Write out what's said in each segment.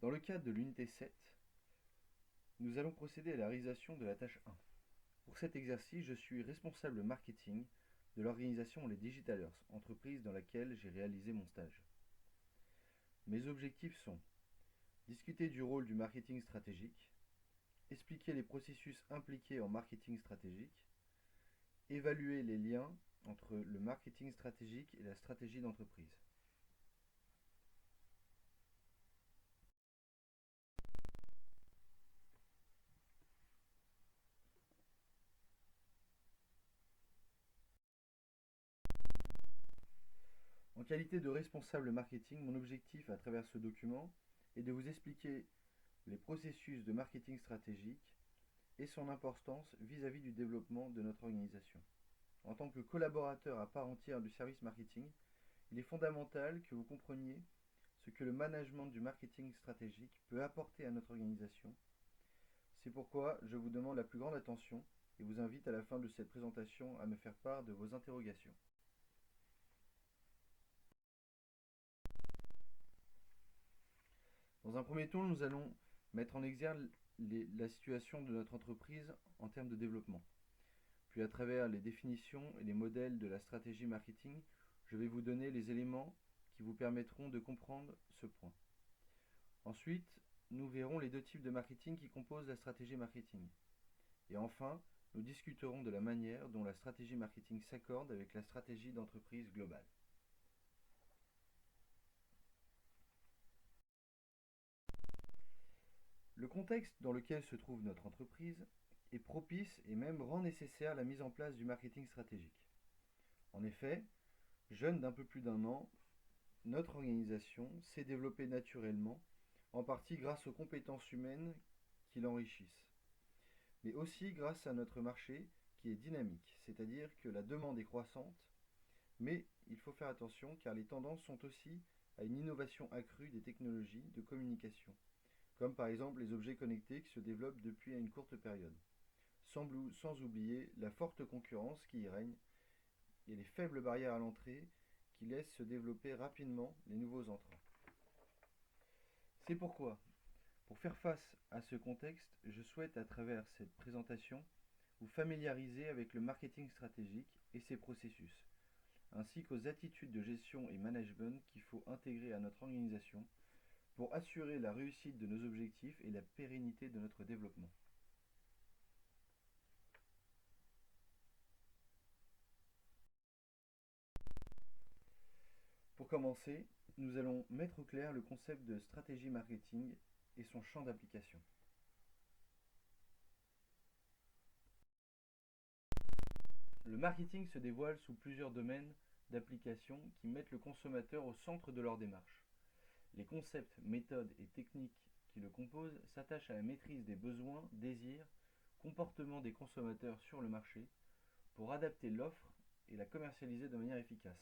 Dans le cadre de l'unité 7, nous allons procéder à la réalisation de la tâche 1. Pour cet exercice, je suis responsable marketing de l'organisation Les Digitalers, entreprise dans laquelle j'ai réalisé mon stage. Mes objectifs sont discuter du rôle du marketing stratégique, expliquer les processus impliqués en marketing stratégique, évaluer les liens entre le marketing stratégique et la stratégie d'entreprise. En qualité de responsable marketing, mon objectif à travers ce document est de vous expliquer les processus de marketing stratégique et son importance vis-à-vis du développement de notre organisation. En tant que collaborateur à part entière du service marketing, il est fondamental que vous compreniez ce que le management du marketing stratégique peut apporter à notre organisation. C'est pourquoi je vous demande la plus grande attention et vous invite à la fin de cette présentation à me faire part de vos interrogations. Dans un premier temps, nous allons mettre en exergue la situation de notre entreprise en termes de développement. Puis à travers les définitions et les modèles de la stratégie marketing, je vais vous donner les éléments qui vous permettront de comprendre ce point. Ensuite, nous verrons les deux types de marketing qui composent la stratégie marketing. Et enfin, nous discuterons de la manière dont la stratégie marketing s'accorde avec la stratégie d'entreprise globale. Le contexte dans lequel se trouve notre entreprise est propice et même rend nécessaire la mise en place du marketing stratégique. En effet, jeune d'un peu plus d'un an, notre organisation s'est développée naturellement, en partie grâce aux compétences humaines qui l'enrichissent, mais aussi grâce à notre marché qui est dynamique, c'est-à-dire que la demande est croissante, mais il faut faire attention car les tendances sont aussi à une innovation accrue des technologies de communication, comme par exemple les objets connectés qui se développent depuis une courte période, sans oublier la forte concurrence qui y règne et les faibles barrières à l'entrée qui laissent se développer rapidement les nouveaux entrants. C'est pourquoi, pour faire face à ce contexte, je souhaite à travers cette présentation vous familiariser avec le marketing stratégique et ses processus, ainsi qu'aux attitudes de gestion et management qu'il faut intégrer à notre organisation pour assurer la réussite de nos objectifs et la pérennité de notre développement. Pour commencer, nous allons mettre au clair le concept de stratégie marketing et son champ d'application. Le marketing se dévoile sous plusieurs domaines d'application qui mettent le consommateur au centre de leur démarche. Les concepts, méthodes et techniques qui le composent s'attachent à la maîtrise des besoins, désirs, comportements des consommateurs sur le marché pour adapter l'offre et la commercialiser de manière efficace.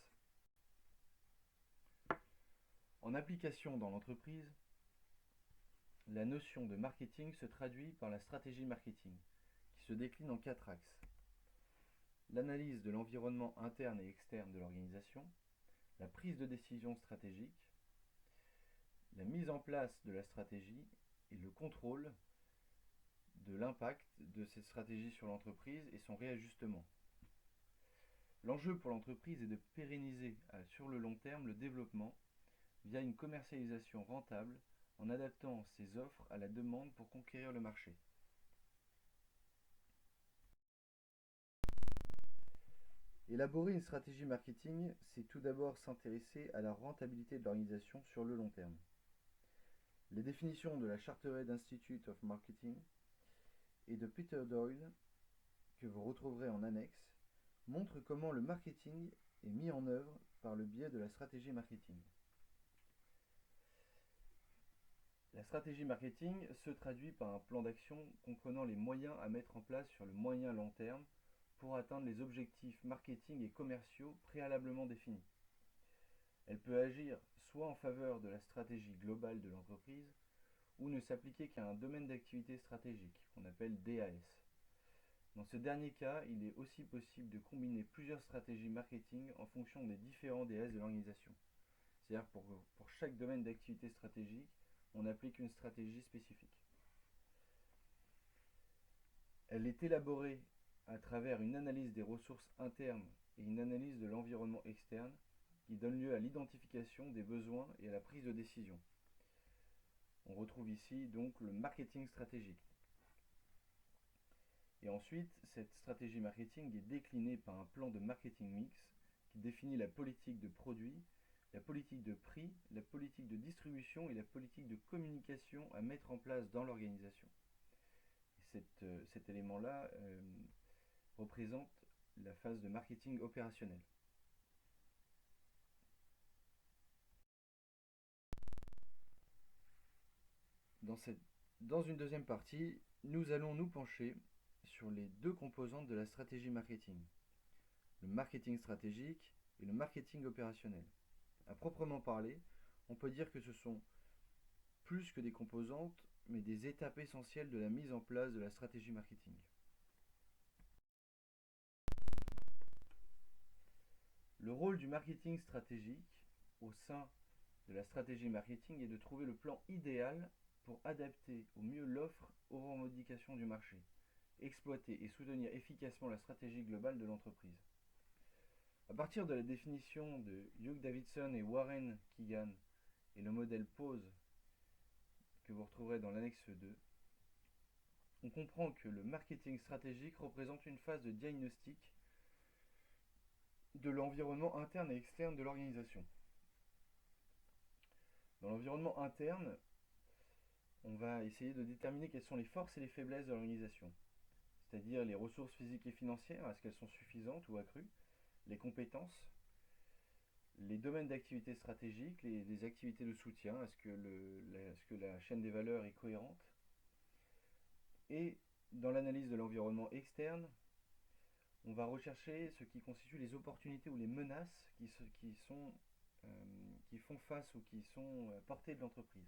En application dans l'entreprise, la notion de marketing se traduit par la stratégie marketing, qui se décline en 4 axes. L'analyse de l'environnement interne et externe de l'organisation, la prise de décision stratégique, la mise en place de la stratégie et le contrôle de l'impact de cette stratégie sur l'entreprise et son réajustement. L'enjeu pour l'entreprise est de pérenniser sur le long terme le développement via une commercialisation rentable en adaptant ses offres à la demande pour conquérir le marché. Élaborer une stratégie marketing, c'est tout d'abord s'intéresser à la rentabilité de l'organisation sur le long terme. Les définitions de la Chartered Institute of Marketing et de Peter Doyle, que vous retrouverez en annexe, montrent comment le marketing est mis en œuvre par le biais de la stratégie marketing. La stratégie marketing se traduit par un plan d'action comprenant les moyens à mettre en place sur le moyen long terme pour atteindre les objectifs marketing et commerciaux préalablement définis. Elle peut agir soit en faveur de la stratégie globale de l'entreprise ou ne s'appliquer qu'à un domaine d'activité stratégique, qu'on appelle DAS. Dans ce dernier cas, il est aussi possible de combiner plusieurs stratégies marketing en fonction des différents DS de l'organisation. C'est-à-dire pour chaque domaine d'activité stratégique, on applique une stratégie spécifique. Elle est élaborée à travers une analyse des ressources internes et une analyse de l'environnement externe qui donne lieu à l'identification des besoins et à la prise de décision. On retrouve ici donc le marketing stratégique. Et ensuite, cette stratégie marketing est déclinée par un plan de marketing mix qui définit la politique de produit, la politique de prix, la politique de distribution et la politique de communication à mettre en place dans l'organisation. Cet élément-là représente la phase de marketing opérationnel. Dans une deuxième partie, nous allons nous pencher sur les deux composantes de la stratégie marketing, le marketing stratégique et le marketing opérationnel. À proprement parler, on peut dire que ce sont plus que des composantes, mais des étapes essentielles de la mise en place de la stratégie marketing. Le rôle du marketing stratégique au sein de la stratégie marketing est de trouver le plan idéal pour adapter au mieux l'offre aux revendications du marché, exploiter et soutenir efficacement la stratégie globale de l'entreprise. À partir de la définition de Hugh Davidson et Warren Keegan et le modèle POSE que vous retrouverez dans l'annexe 2, on comprend que le marketing stratégique représente une phase de diagnostic de l'environnement interne et externe de l'organisation. Dans l'environnement interne, on va essayer de déterminer quelles sont les forces et les faiblesses de l'organisation, c'est-à-dire les ressources physiques et financières, est-ce qu'elles sont suffisantes ou accrues, les compétences, les domaines d'activité stratégiques, les activités de soutien, est-ce que la chaîne des valeurs est cohérente. Et dans l'analyse de l'environnement externe, on va rechercher ce qui constitue les opportunités ou les menaces qui font face ou qui sont portées de l'entreprise.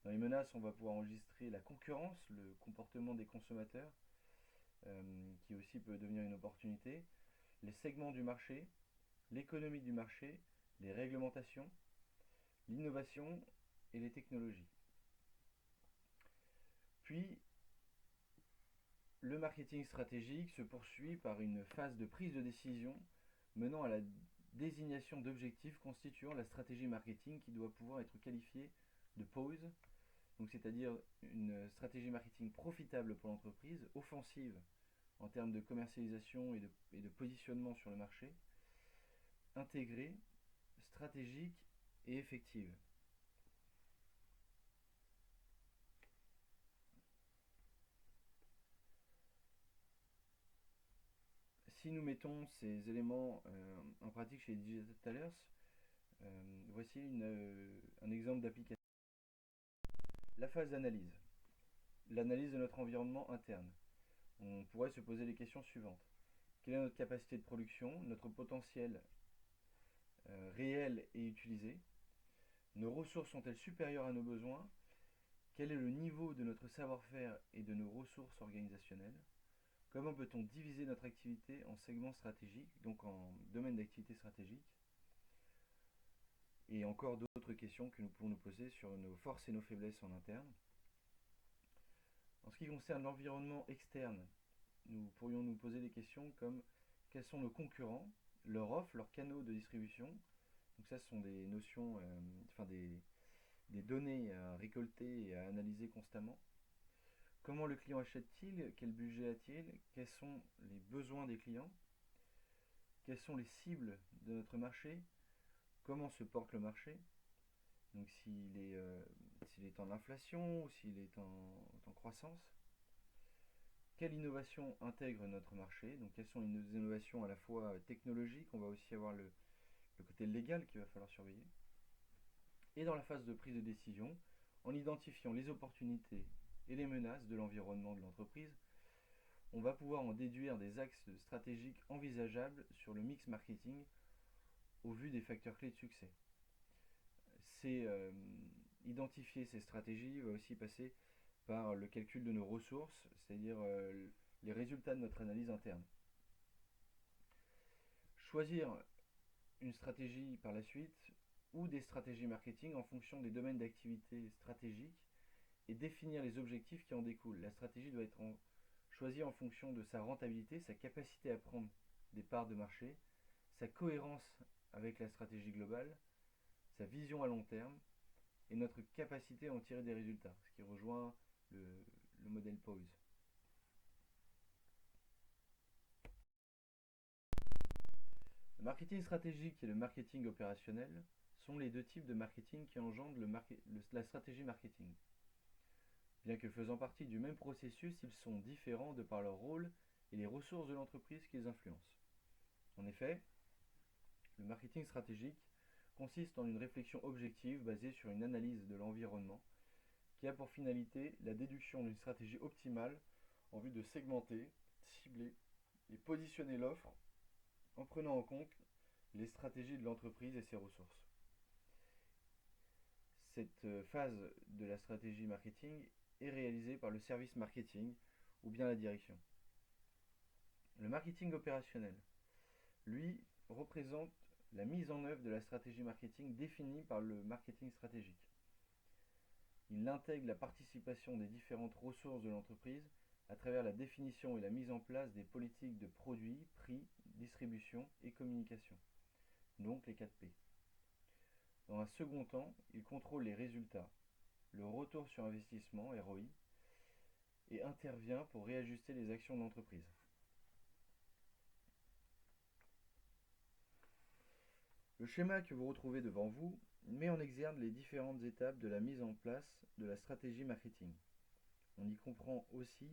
Dans les menaces, on va pouvoir enregistrer la concurrence, le comportement des consommateurs, qui aussi peut devenir une opportunité, les segments du marché, l'économie du marché, les réglementations, l'innovation et les technologies. Puis, le marketing stratégique se poursuit par une phase de prise de décision menant à la désignation d'objectifs constituant la stratégie marketing qui doit pouvoir être qualifiée de POSE, donc c'est-à-dire une stratégie marketing profitable pour l'entreprise, offensive en termes de commercialisation et de positionnement sur le marché, intégrée, stratégique et effective. Si nous mettons ces éléments en pratique chez les Digital Talers, voici un exemple d'application. La phase d'analyse. L'analyse de notre environnement interne. On pourrait se poser les questions suivantes. Quelle est notre capacité de production, notre potentiel réel et utilisé? Nos ressources sont-elles supérieures à nos besoins? Quel est le niveau de notre savoir-faire et de nos ressources organisationnelles? Comment peut-on diviser notre activité en segments stratégiques, donc en domaines d'activité stratégiques? Et encore d'autres questions que nous pouvons nous poser sur nos forces et nos faiblesses en interne. En ce qui concerne l'environnement externe, nous pourrions nous poser des questions comme quels sont nos concurrents, leur offre, leurs canaux de distribution. Donc ça, ce sont des notions, des données à récolter et à analyser constamment. Comment le client achète-t-il? Quel budget a-t-il? Quels sont les besoins des clients? Quelles sont les cibles de notre marché? Comment se porte le marché? Donc s'il est en inflation ou s'il est en croissance. Quelle innovation intègre notre marché? Donc quelles sont les innovations à la fois technologiques, on va aussi avoir le côté légal qu'il va falloir surveiller. Et dans la phase de prise de décision, en identifiant les opportunités et les menaces de l'environnement de l'entreprise, on va pouvoir en déduire des axes stratégiques envisageables sur le mix marketing au vu des facteurs clés de succès. Identifier ces stratégies va aussi passer par le calcul de nos ressources, c'est-à-dire les résultats de notre analyse interne. Choisir une stratégie par la suite ou des stratégies marketing en fonction des domaines d'activité stratégiques et définir les objectifs qui en découlent. La stratégie doit être choisie en fonction de sa rentabilité, sa capacité à prendre des parts de marché, sa cohérence avec la stratégie globale, sa vision à long terme et notre capacité à en tirer des résultats, ce qui rejoint le modèle POISE. Le marketing stratégique et le marketing opérationnel sont les deux types de marketing qui engendrent la stratégie marketing. Bien que faisant partie du même processus, ils sont différents de par leur rôle et les ressources de l'entreprise qu'ils influencent. En effet, le marketing stratégique consiste en une réflexion objective basée sur une analyse de l'environnement qui a pour finalité la déduction d'une stratégie optimale en vue de segmenter, cibler et positionner l'offre en prenant en compte les stratégies de l'entreprise et ses ressources. Cette phase de la stratégie marketing est réalisée par le service marketing ou bien la direction. Le marketing opérationnel, lui, représente la mise en œuvre de la stratégie marketing définie par le marketing stratégique. Il intègre la participation des différentes ressources de l'entreprise à travers la définition et la mise en place des politiques de produits, prix, distribution et communication, donc les 4P. Dans un second temps, il contrôle les résultats, le retour sur investissement, ROI, et intervient pour réajuster les actions de l'entreprise. Le schéma que vous retrouvez devant vous met en exergue les différentes étapes de la mise en place de la stratégie marketing. On y comprend aussi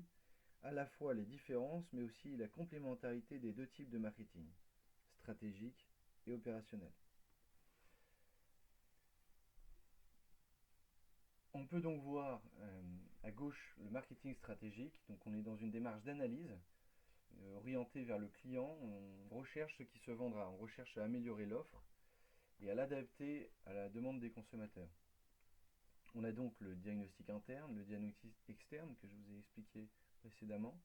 à la fois les différences mais aussi la complémentarité des deux types de marketing, stratégique et opérationnel. On peut donc voir à gauche le marketing stratégique, donc on est dans une démarche d'analyse orientée vers le client, on recherche ce qui se vendra, on recherche à améliorer l'offre et à l'adapter à la demande des consommateurs. On a donc le diagnostic interne, le diagnostic externe que je vous ai expliqué précédemment,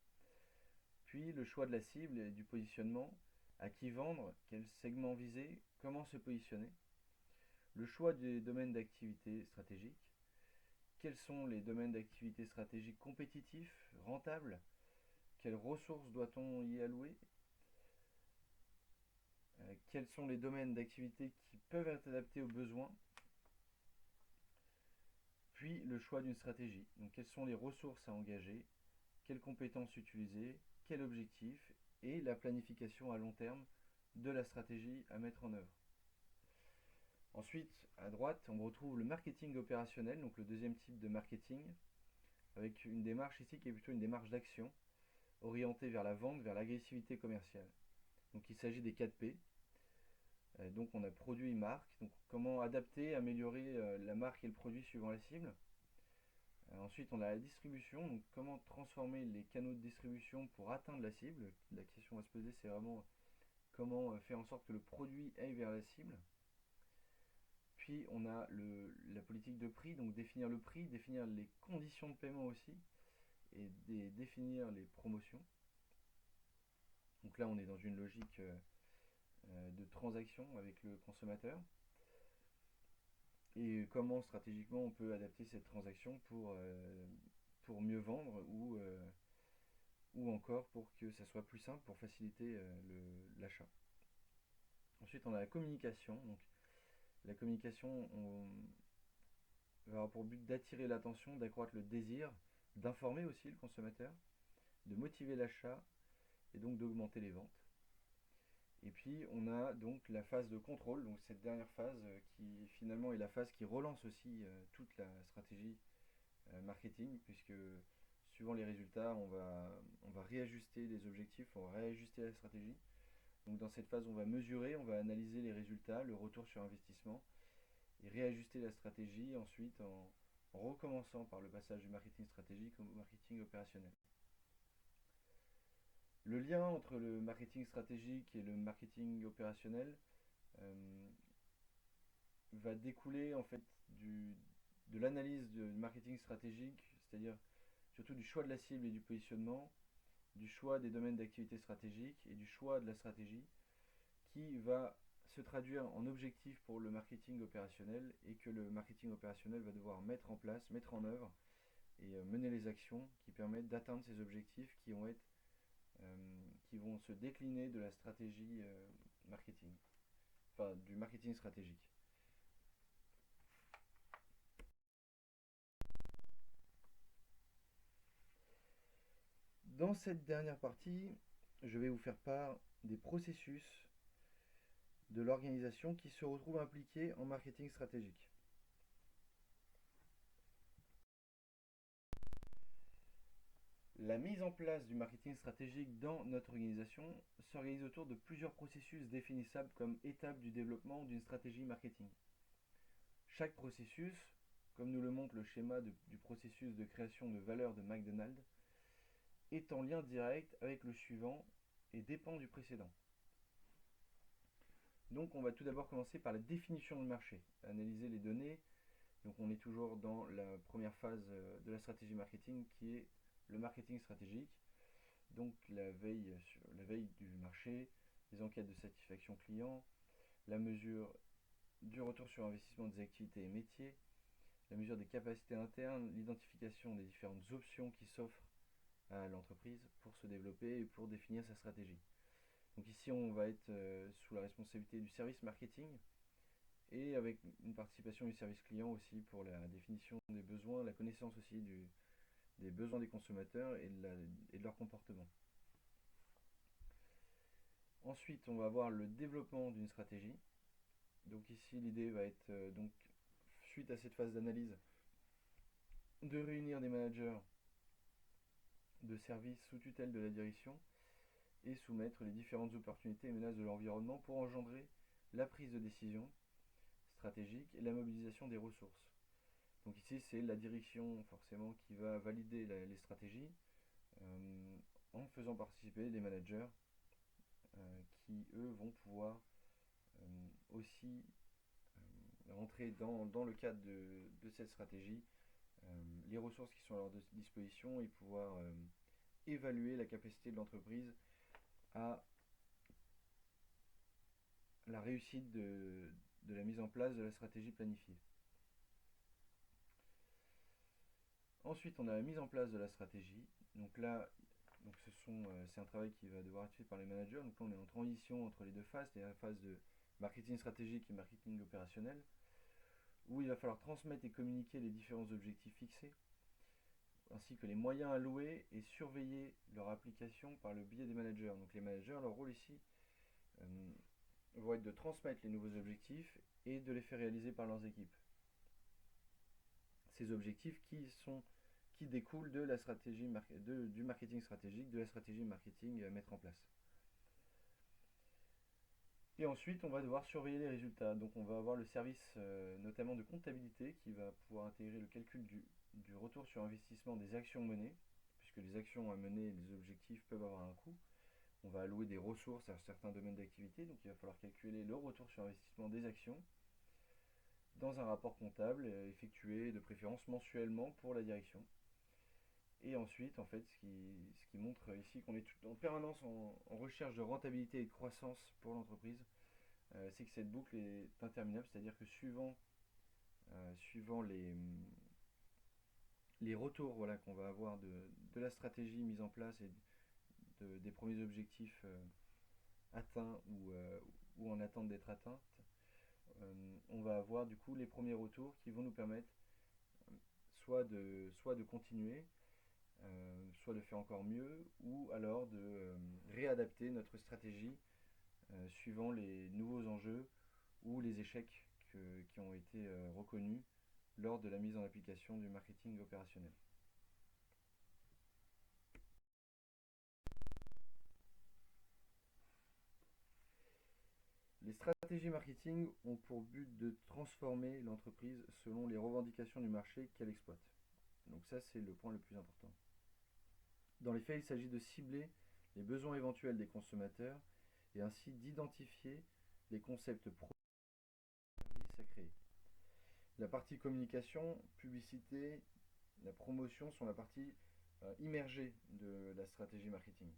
puis le choix de la cible et du positionnement, à qui vendre, quel segment viser, comment se positionner, le choix des domaines d'activité stratégiques, quels sont les domaines d'activité stratégiques compétitifs, rentables, quelles ressources doit-on y allouer, quels sont les domaines d'activité qui peuvent être adaptés aux besoins, puis le choix d'une stratégie. Donc quelles sont les ressources à engager, quelles compétences utiliser, quel objectif et la planification à long terme de la stratégie à mettre en œuvre. Ensuite, à droite, on retrouve le marketing opérationnel, donc le deuxième type de marketing, avec une démarche ici qui est plutôt une démarche d'action, orientée vers la vente, vers l'agressivité commerciale. Donc il s'agit des 4P. Donc on a produit et marque, donc comment adapter, améliorer la marque et le produit suivant la cible. Ensuite on a la distribution, donc comment transformer les canaux de distribution pour atteindre la cible. La question à se poser c'est vraiment comment faire en sorte que le produit aille vers la cible. Puis on a la politique de prix, donc définir le prix, définir les conditions de paiement aussi, et définir les promotions. Donc là on est dans une logique de transaction avec le consommateur. Et comment stratégiquement on peut adapter cette transaction pour mieux vendre ou encore pour que ça soit plus simple pour faciliter l'achat. Ensuite on a la communication. Donc, la communication va avoir pour but d'attirer l'attention, d'accroître le désir, d'informer aussi le consommateur, de motiver l'achat et donc d'augmenter les ventes. Et puis on a donc la phase de contrôle, donc cette dernière phase qui finalement est la phase qui relance aussi toute la stratégie marketing, puisque suivant les résultats, on va réajuster les objectifs, on va réajuster la stratégie. Donc dans cette phase, on va mesurer, on va analyser les résultats, le retour sur investissement, et réajuster la stratégie ensuite en recommençant par le passage du marketing stratégique au marketing opérationnel. Le lien entre le marketing stratégique et le marketing opérationnel va découler en fait de l'analyse du marketing stratégique, c'est-à-dire surtout du choix de la cible et du positionnement, du choix des domaines d'activité stratégique et du choix de la stratégie qui va se traduire en objectifs pour le marketing opérationnel et que le marketing opérationnel va devoir mettre en place, mettre en œuvre et mener les actions qui permettent d'atteindre ces objectifs qui vont se décliner de la stratégie marketing, enfin du marketing stratégique. Dans cette dernière partie, je vais vous faire part des processus de l'organisation qui se retrouvent impliqués en marketing stratégique. La mise en place du marketing stratégique dans notre organisation s'organise autour de plusieurs processus définissables comme étapes du développement d'une stratégie marketing. Chaque processus, comme nous le montre le schéma du processus de création de valeur de McDonald's, est en lien direct avec le suivant et dépend du précédent. Donc on va tout d'abord commencer par la définition du marché, analyser les données. Donc on est toujours dans la première phase de la stratégie marketing qui est le marketing stratégique. Donc la veille du marché, les enquêtes de satisfaction client, la mesure du retour sur investissement des activités et métiers, la mesure des capacités internes, l'identification des différentes options qui s'offrent à l'entreprise pour se développer et pour définir sa stratégie. Donc ici on va être sous la responsabilité du service marketing et avec une participation du service client aussi pour la définition des besoins, la connaissance aussi des besoins des consommateurs et de leur comportement. Ensuite, on va avoir le développement d'une stratégie. Donc ici, l'idée va être, donc, suite à cette phase d'analyse, de réunir des managers de services sous tutelle de la direction et soumettre les différentes opportunités et menaces de l'environnement pour engendrer la prise de décision stratégique et la mobilisation des ressources. Donc ici, c'est la direction forcément qui va valider les stratégies en faisant participer des managers qui, eux, vont pouvoir aussi rentrer dans le cadre de cette stratégie les ressources qui sont à leur disposition et pouvoir évaluer la capacité de l'entreprise à la réussite de la mise en place de la stratégie planifiée. Ensuite, on a la mise en place de la stratégie. Donc là, c'est un travail qui va devoir être fait par les managers. Donc là, on est en transition entre les deux phases, c'est-à-dire la phase de marketing stratégique et marketing opérationnel, où il va falloir transmettre et communiquer les différents objectifs fixés, ainsi que les moyens alloués et surveiller leur application par le biais des managers. Donc les managers, leur rôle ici vont être de transmettre les nouveaux objectifs et de les faire réaliser par leurs équipes. Ces objectifs qui découlent de la stratégie du marketing stratégique, de la stratégie marketing à mettre en place. Et ensuite, on va devoir surveiller les résultats. Donc on va avoir le service notamment de comptabilité qui va pouvoir intégrer le calcul du retour sur investissement des actions menées, puisque les actions à mener et les objectifs peuvent avoir un coût. On va allouer des ressources à certains domaines d'activité, donc il va falloir calculer le retour sur investissement des actions dans un rapport comptable effectué de préférence mensuellement pour la direction. Et ensuite, en fait, ce qui montre ici qu'on est en permanence en recherche de rentabilité et de croissance pour l'entreprise, c'est que cette boucle est interminable, c'est-à-dire que suivant les retours voilà, qu'on va avoir de la stratégie mise en place et des premiers objectifs atteints ou en attente d'être atteints, on va avoir du coup les premiers retours qui vont nous permettre soit de continuer, soit de faire encore mieux, ou alors de réadapter notre stratégie suivant les nouveaux enjeux ou les échecs qui ont été reconnus lors de la mise en application du marketing opérationnel. Les stratégies marketing ont pour but de transformer l'entreprise selon les revendications du marché qu'elle exploite. Donc ça, c'est le point le plus important. Dans les faits, il s'agit de cibler les besoins éventuels des consommateurs et ainsi d'identifier les concepts produits et services à créer. La partie communication, publicité, la promotion sont la partie immergée de la stratégie marketing.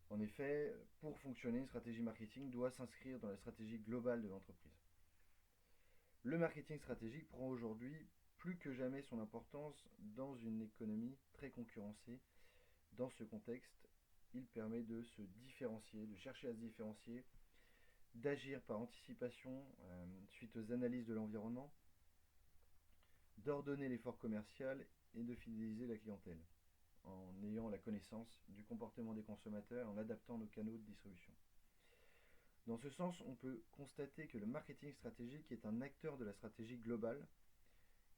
En effet, pour fonctionner, une stratégie marketing doit s'inscrire dans la stratégie globale de l'entreprise. Le marketing stratégique prend aujourd'hui plus que jamais son importance dans une économie très concurrencée. Dans ce contexte, il permet de se différencier, de chercher à se différencier, d'agir par anticipation suite aux analyses de l'environnement, d'ordonner l'effort commercial et de fidéliser la clientèle en ayant la connaissance du comportement des consommateurs et en adaptant nos canaux de distribution. Dans ce sens, on peut constater que le marketing stratégique est un acteur de la stratégie globale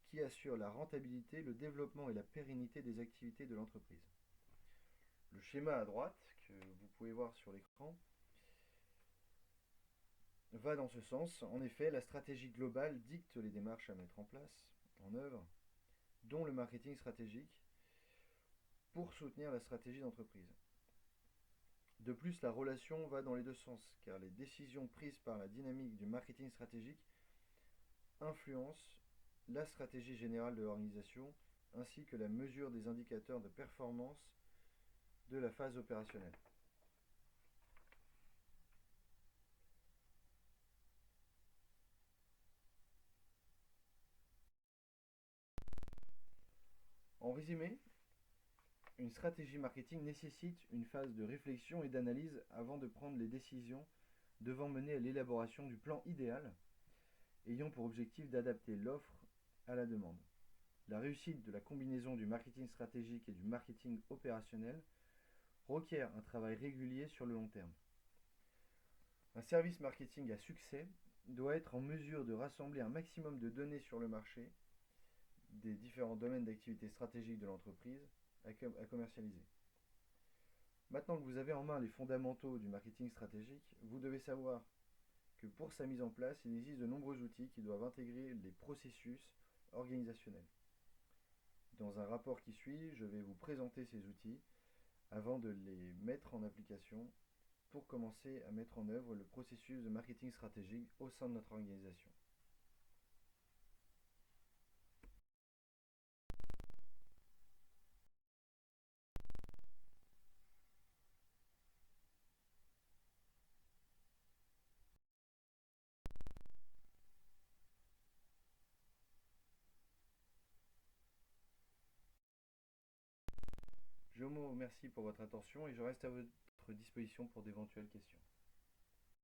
qui assure la rentabilité, le développement et la pérennité des activités de l'entreprise. Le schéma à droite, que vous pouvez voir sur l'écran, va dans ce sens. En effet, la stratégie globale dicte les démarches à mettre en place, en œuvre, dont le marketing stratégique, pour soutenir la stratégie d'entreprise. De plus, la relation va dans les deux sens, car les décisions prises par la dynamique du marketing stratégique influencent la stratégie générale de l'organisation, ainsi que la mesure des indicateurs de performance de la phase opérationnelle. En résumé, une stratégie marketing nécessite une phase de réflexion et d'analyse avant de prendre les décisions devant mener à l'élaboration du plan idéal, ayant pour objectif d'adapter l'offre à la demande. La réussite de la combinaison du marketing stratégique et du marketing opérationnel requiert un travail régulier sur le long terme. Un service marketing à succès doit être en mesure de rassembler un maximum de données sur le marché des différents domaines d'activité stratégique de l'entreprise à commercialiser. Maintenant que vous avez en main les fondamentaux du marketing stratégique, vous devez savoir que pour sa mise en place, il existe de nombreux outils qui doivent intégrer les processus organisationnels. Dans un rapport qui suit, je vais vous présenter ces outils avant de les mettre en application pour commencer à mettre en œuvre le processus de marketing stratégique au sein de notre organisation. Je vous remercie pour votre attention et je reste à votre disposition pour d'éventuelles questions.